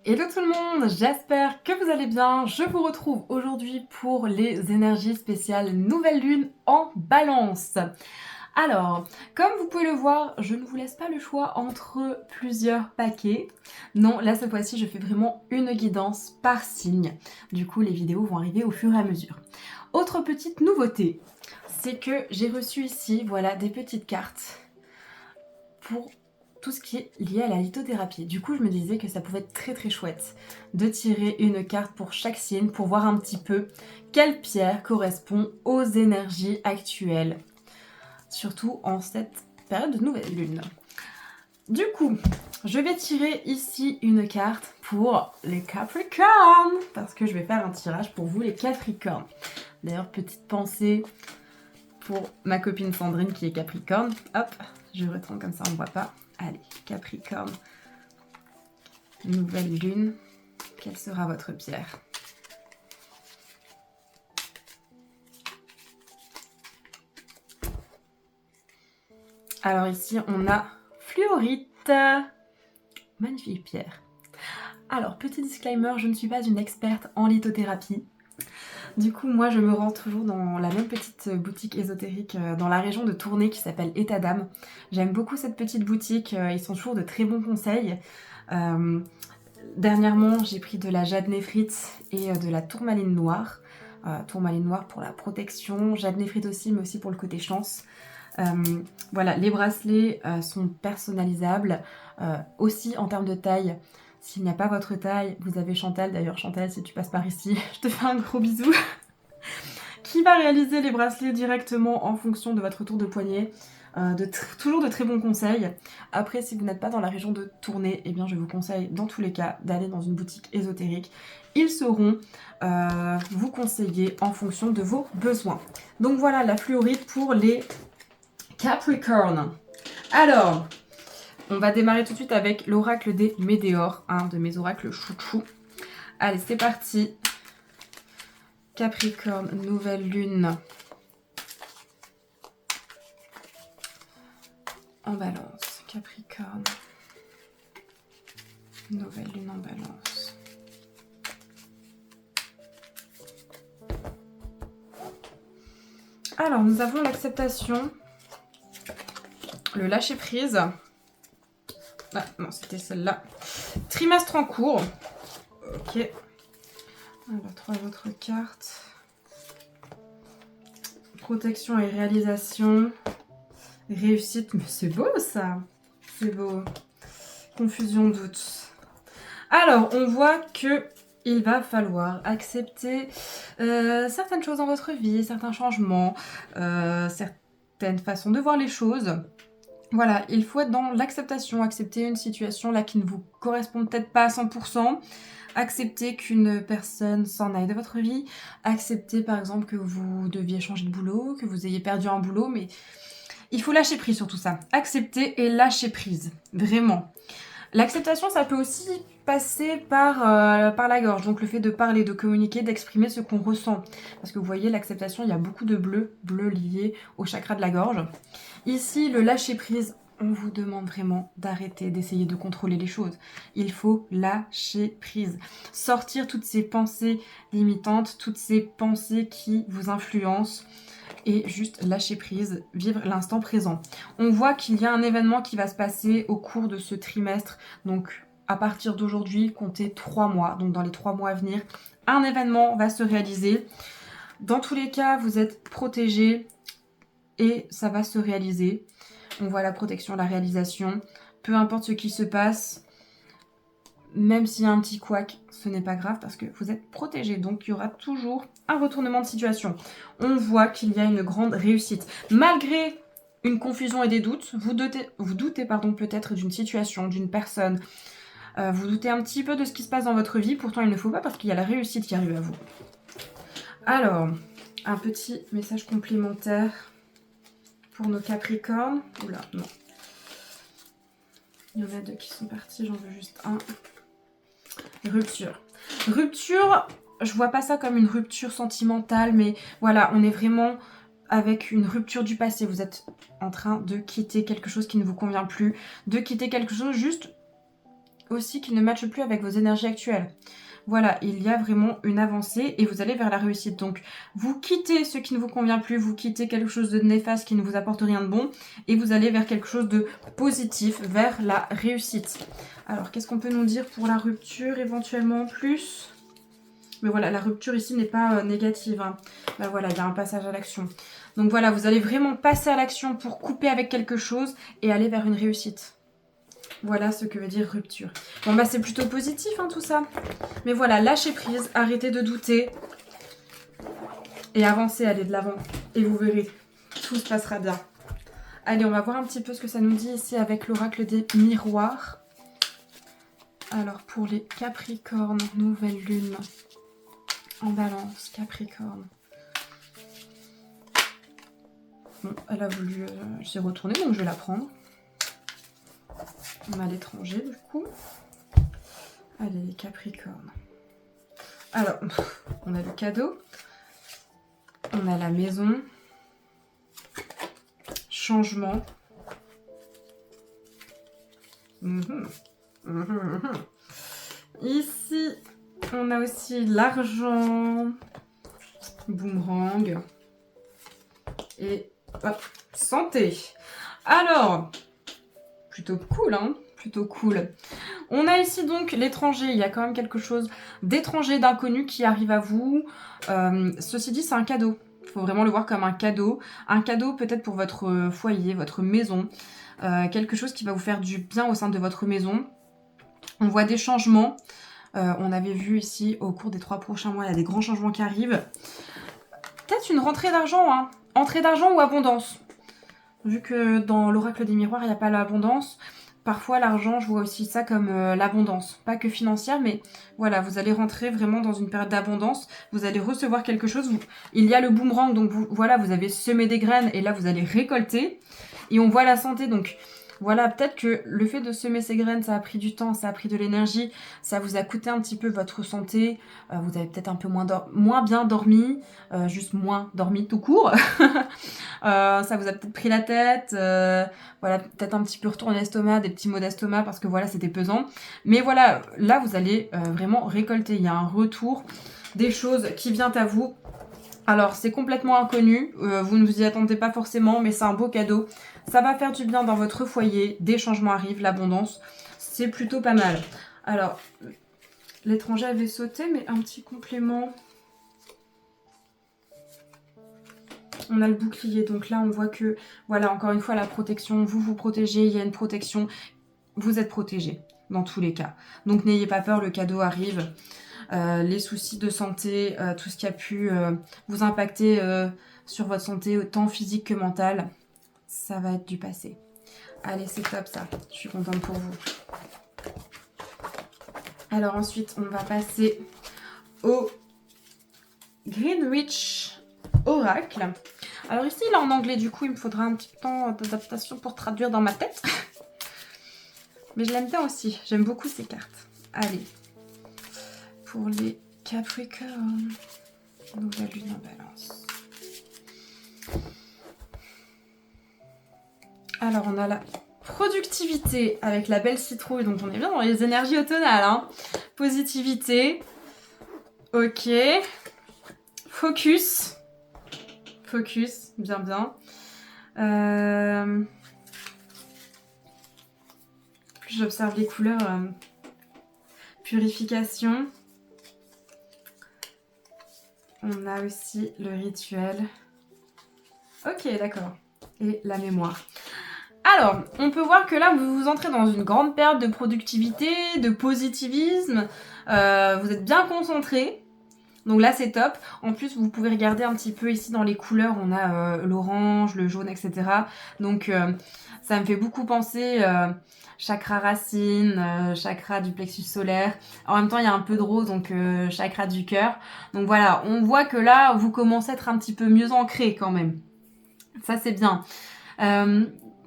Hello tout le monde, j'espère que vous allez bien. Je vous retrouve aujourd'hui pour les énergies spéciales nouvelle lune en balance. Alors, comme vous pouvez le voir, je ne vous laisse pas le choix entre plusieurs paquets. Non, là cette fois-ci, je fais vraiment une guidance par signe. Du coup, les vidéos vont arriver au fur et à mesure. Autre petite nouveauté, c'est que j'ai reçu ici, voilà, des petites cartes pour tout ce qui est lié à la lithothérapie. Du coup, je me disais que ça pouvait être très très chouette de tirer une carte pour chaque signe pour voir un petit peu quelle pierre correspond aux énergies actuelles, surtout en cette période de nouvelle lune. Du coup, je vais tirer ici une carte pour les Capricornes, parce que je vais faire un tirage pour vous les Capricornes. D'ailleurs, petite pensée pour ma copine Sandrine qui est Capricorne. Hop, je retourne comme ça, on ne voit pas. Allez, Capricorne, nouvelle lune, quelle sera votre pierre? Alors ici, on a fluorite, magnifique pierre. Alors, petit disclaimer, je ne suis pas une experte en lithothérapie. Du coup, moi, je me rends toujours dans la même petite boutique ésotérique dans la région de Tournai qui s'appelle État d'âme. J'aime beaucoup cette petite boutique, ils sont toujours de très bons conseils. Dernièrement, j'ai pris de la jade néphrite et de la tourmaline noire. Tourmaline noire pour la protection, jade néphrite aussi, mais aussi pour le côté chance. Voilà, les bracelets sont personnalisables. Aussi en termes de taille, s'il n'y a pas votre taille, vous avez Chantal. D'ailleurs, Chantal, si tu passes par ici, je te fais un gros bisou. Qui va réaliser les bracelets directement en fonction de votre tour de poignet. Toujours de très bons conseils. Après, si vous n'êtes pas dans la région de Tournai, eh bien, je vous conseille dans tous les cas d'aller dans une boutique ésotérique. Ils sauront vous conseiller en fonction de vos besoins. Donc voilà la fluorite pour les Capricorn. Alors, on va démarrer tout de suite avec l'oracle des Météores, un de mes oracles chouchou. Allez, c'est parti. Capricorne, nouvelle lune. En balance, Capricorne, nouvelle lune en balance. Alors, nous avons l'acceptation, le lâcher prise. Ah non, c'était celle-là. Trimestre en cours. Ok. Alors, 3 autres cartes. Protection et réalisation. Réussite, mais c'est beau ça. C'est beau. Confusion, doute. Alors, on voit que il va falloir accepter certaines choses dans votre vie, certains changements, certaines façons de voir les choses. Voilà, il faut être dans l'acceptation, accepter une situation là qui ne vous correspond peut-être pas à 100%, accepter qu'une personne s'en aille de votre vie, accepter par exemple que vous deviez changer de boulot, que vous ayez perdu un boulot, mais il faut lâcher prise sur tout ça. Accepter et lâcher prise, vraiment. L'acceptation, ça peut aussi passer par la gorge, donc le fait de parler, de communiquer, d'exprimer ce qu'on ressent. Parce que vous voyez, l'acceptation, il y a beaucoup de bleu lié au chakra de la gorge. Ici, le lâcher prise, on vous demande vraiment d'arrêter d'essayer de contrôler les choses. Il faut lâcher prise. Sortir toutes ces pensées limitantes, toutes ces pensées qui vous influencent et juste lâcher prise, vivre l'instant présent. On voit qu'il y a un événement qui va se passer au cours de ce trimestre, donc à partir d'aujourd'hui, comptez 3 mois, donc dans les 3 mois à venir, un événement va se réaliser. Dans tous les cas, vous êtes protégé et ça va se réaliser. On voit la protection, la réalisation, peu importe ce qui se passe, même s'il y a un petit couac, ce n'est pas grave parce que vous êtes protégé. Donc il y aura toujours un retournement de situation. On voit qu'il y a une grande réussite. Malgré une confusion et des doutes, vous doutez peut-être d'une situation, d'une personne. Vous doutez un petit peu de ce qui se passe dans votre vie. Pourtant il ne faut pas parce qu'il y a la réussite qui arrive à vous. Alors, un petit message complémentaire pour nos Capricornes. Oula, non. Il y en a 2 qui sont partis, j'en veux juste un. Rupture. Rupture, je vois pas ça comme une rupture sentimentale, mais voilà, on est vraiment avec une rupture du passé. Vous êtes en train de quitter quelque chose qui ne vous convient plus, de quitter quelque chose juste aussi qui ne matche plus avec vos énergies actuelles. Voilà, il y a vraiment une avancée et vous allez vers la réussite. Donc, vous quittez ce qui ne vous convient plus, vous quittez quelque chose de néfaste qui ne vous apporte rien de bon et vous allez vers quelque chose de positif, vers la réussite. Alors, qu'est-ce qu'on peut nous dire pour la rupture éventuellement en plus ? Mais voilà, la rupture ici n'est pas négative. Hein. Là, voilà, il y a un passage à l'action. Donc voilà, vous allez vraiment passer à l'action pour couper avec quelque chose et aller vers une réussite. Voilà ce que veut dire rupture. Bon bah c'est plutôt positif hein, tout ça. Mais voilà, lâchez prise, arrêtez de douter. Et avancez, allez de l'avant. Et vous verrez, tout se passera bien. Allez, on va voir un petit peu ce que ça nous dit ici avec l'oracle des miroirs. Alors pour les Capricornes, nouvelle lune. En balance, Capricorne. Bon, elle a voulu s'y retourner, donc je vais la prendre. On a l'étranger du coup. Allez, les Capricornes. Alors, on a le cadeau. On a la maison. Changement. Ici, on a aussi l'argent. Boomerang. Et hop, santé. Alors, plutôt cool, hein, plutôt cool. On a ici donc l'étranger, il y a quand même quelque chose d'étranger, d'inconnu qui arrive à vous. Ceci dit, c'est un cadeau. Il faut vraiment le voir comme un cadeau. Un cadeau peut-être pour votre foyer, votre maison. Quelque chose qui va vous faire du bien au sein de votre maison. On voit des changements. On avait vu ici au cours des 3 prochains mois, il y a des grands changements qui arrivent. Peut-être une rentrée d'argent, hein. Entrée d'argent ou abondance. Vu que dans l'oracle des miroirs, il n'y a pas l'abondance, parfois l'argent, je vois aussi ça comme l'abondance. Pas que financière, mais voilà, vous allez rentrer vraiment dans une période d'abondance. Vous allez recevoir quelque chose. Il y a le boomerang, donc voilà, vous avez semé des graines et là, vous allez récolter. Et on voit la santé, donc voilà, peut-être que le fait de semer ces graines, ça a pris du temps, ça a pris de l'énergie, ça vous a coûté un petit peu votre santé, vous avez peut-être un peu moins bien dormi, juste moins dormi tout court, ça vous a peut-être pris la tête, voilà, peut-être un petit peu retourné l'estomac, des petits maux d'estomac parce que voilà, c'était pesant. Mais voilà, là, vous allez vraiment récolter, il y a un retour des choses qui viennent à vous. Alors, c'est complètement inconnu, vous ne vous y attendez pas forcément, mais c'est un beau cadeau. Ça va faire du bien dans votre foyer, des changements arrivent, l'abondance, c'est plutôt pas mal. Alors, l'étranger avait sauté, mais un petit complément. On a le bouclier, donc là on voit que, voilà, encore une fois la protection, vous vous protégez, il y a une protection, vous êtes protégé dans tous les cas. Donc n'ayez pas peur, le cadeau arrive. Les soucis de santé, tout ce qui a pu vous impacter sur votre santé, autant physique que mentale, ça va être du passé. Allez, c'est top ça, je suis contente pour vous. Alors ensuite, on va passer au Greenwich Oracle. Alors ici, il est en anglais, du coup, il me faudra un petit temps d'adaptation pour traduire dans ma tête. Mais je l'aime bien aussi, j'aime beaucoup ces cartes. Allez, pour les Capricornes, nouvelle lune en balance. Alors, on a la productivité avec la belle citrouille, donc on est bien dans les énergies automnales. Hein. Positivité. Ok. Focus. Focus, bien bien. Plus j'observe les couleurs. Purification. On a aussi le rituel. Ok, d'accord. Et la mémoire. Alors, on peut voir que là, vous entrez dans une grande période de productivité, de positivisme. Vous êtes bien concentré. Donc là, c'est top. En plus, vous pouvez regarder un petit peu ici dans les couleurs. On a l'orange, le jaune, etc. Donc, ça me fait beaucoup penser chakra racine, chakra du plexus solaire. En même temps, il y a un peu de rose, donc chakra du cœur. Donc voilà, on voit que là, vous commencez à être un petit peu mieux ancré quand même. Ça, c'est bien.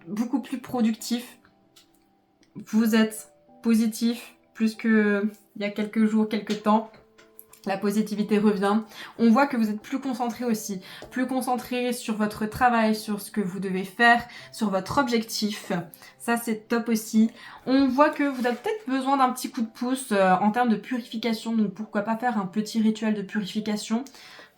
Beaucoup plus productif. Vous êtes positif plus que il y a quelques jours, quelques temps. La positivité revient. On voit que vous êtes plus concentré aussi. Plus concentré sur votre travail, sur ce que vous devez faire, sur votre objectif. Ça, c'est top aussi. On voit que vous avez peut-être besoin d'un petit coup de pouce en termes de purification. Donc, pourquoi pas faire un petit rituel de purification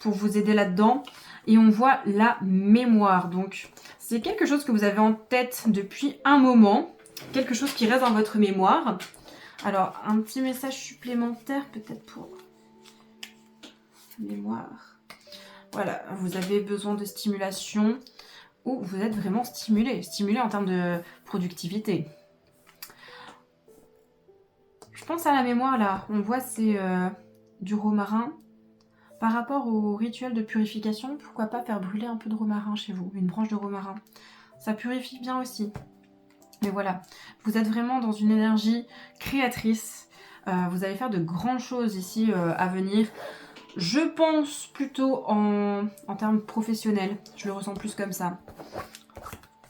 pour vous aider là-dedans. Et on voit la mémoire. Donc, c'est quelque chose que vous avez en tête depuis un moment. Quelque chose qui reste dans votre mémoire. Alors, un petit message supplémentaire peut-être pour... mémoire. Voilà, vous avez besoin de stimulation ou vous êtes vraiment stimulé en termes de productivité. Je pense à la mémoire là, on voit c'est du romarin. Par rapport au rituel de purification, pourquoi pas faire brûler un peu de romarin chez vous, une branche de romarin. Ça purifie bien aussi. Mais voilà, vous êtes vraiment dans une énergie créatrice. Vous allez faire de grandes choses ici à venir. Je pense plutôt en termes professionnels. Je le ressens plus comme ça.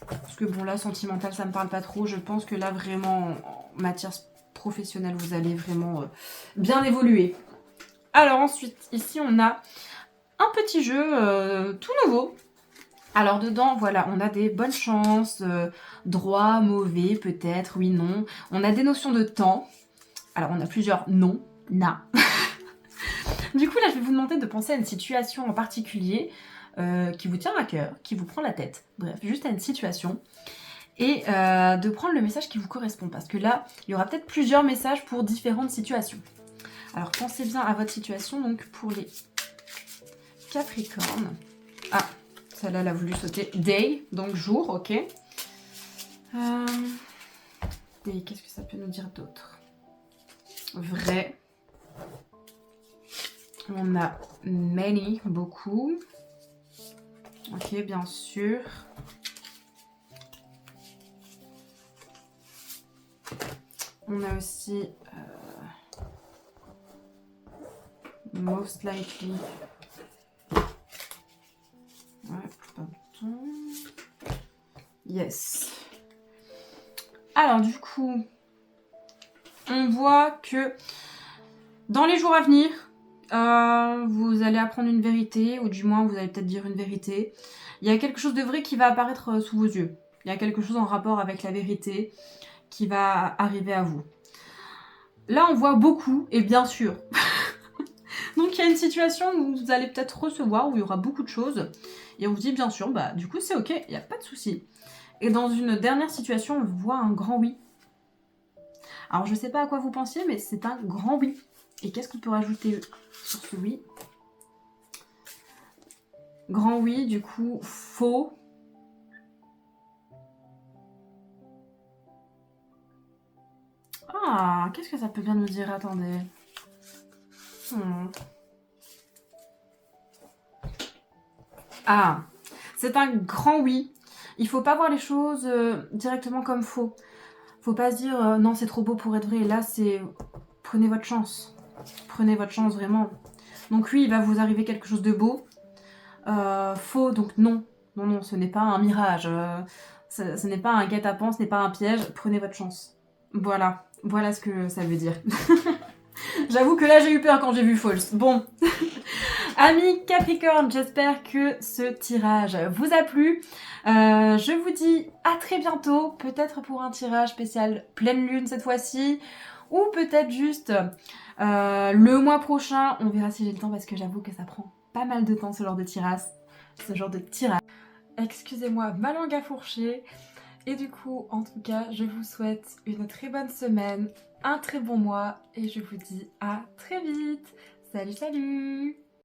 Parce que bon, là, sentimental, ça me parle pas trop. Je pense que là, vraiment, en matière professionnelle, vous allez vraiment bien évoluer. Alors ensuite, ici, on a un petit jeu tout nouveau. Alors dedans, voilà, on a des bonnes chances, droit, mauvais, peut-être, oui, non. On a des notions de temps. Alors, on a plusieurs non, na. Du coup, là, je vais vous demander de penser à une situation en particulier qui vous tient à cœur, qui vous prend la tête. Bref, juste à une situation. Et de prendre le message qui vous correspond. Parce que là, il y aura peut-être plusieurs messages pour différentes situations. Alors, pensez bien à votre situation. Donc, pour les Capricornes. Ah, celle-là, elle a voulu sauter. Day, donc jour, ok. Day, qu'est-ce que ça peut nous dire d'autre? Vrai. On a many, beaucoup. Ok, bien sûr. On a aussi most likely. Ouais, pas yes. Alors du coup, on voit que dans les jours à venir, vous allez apprendre une vérité, ou du moins vous allez peut-être dire une vérité. Il y a quelque chose de vrai qui va apparaître sous vos yeux. Il y a quelque chose en rapport avec la vérité qui va arriver à vous. Là, on voit beaucoup, et bien sûr. Donc, il y a une situation où vous allez peut-être recevoir, où il y aura beaucoup de choses. Et on vous dit, bien sûr, bah du coup, c'est ok, il n'y a pas de souci. Et dans une dernière situation, on voit un grand oui. Alors, je sais pas à quoi vous pensiez, mais c'est un grand oui. Et qu'est-ce qu'on peut rajouter sur ce oui? Grand oui, du coup, faux. Ah, qu'est-ce que ça peut bien nous dire? Attendez. Ah, c'est un grand oui. Il faut pas voir les choses directement comme faux. Faut pas se dire non, c'est trop beau pour être vrai. Là, c'est prenez votre chance. Prenez votre chance vraiment. Donc oui, il va vous arriver quelque chose de beau. Faux, donc non. Non, non, ce n'est pas un mirage. Ce n'est pas un guet-apens, ce n'est pas un piège. Prenez votre chance. Voilà. Voilà ce que ça veut dire. J'avoue que là, j'ai eu peur quand j'ai vu false. Bon. Amis Capricorne, j'espère que ce tirage vous a plu. Je vous dis à très bientôt, peut-être pour un tirage spécial pleine lune cette fois-ci, ou peut-être juste le mois prochain. On verra si j'ai le temps parce que j'avoue que ça prend pas mal de temps ce genre de tirage. Excusez-moi, ma langue a fourché. Et du coup, en tout cas, je vous souhaite une très bonne semaine, un très bon mois et je vous dis à très vite. Salut, salut!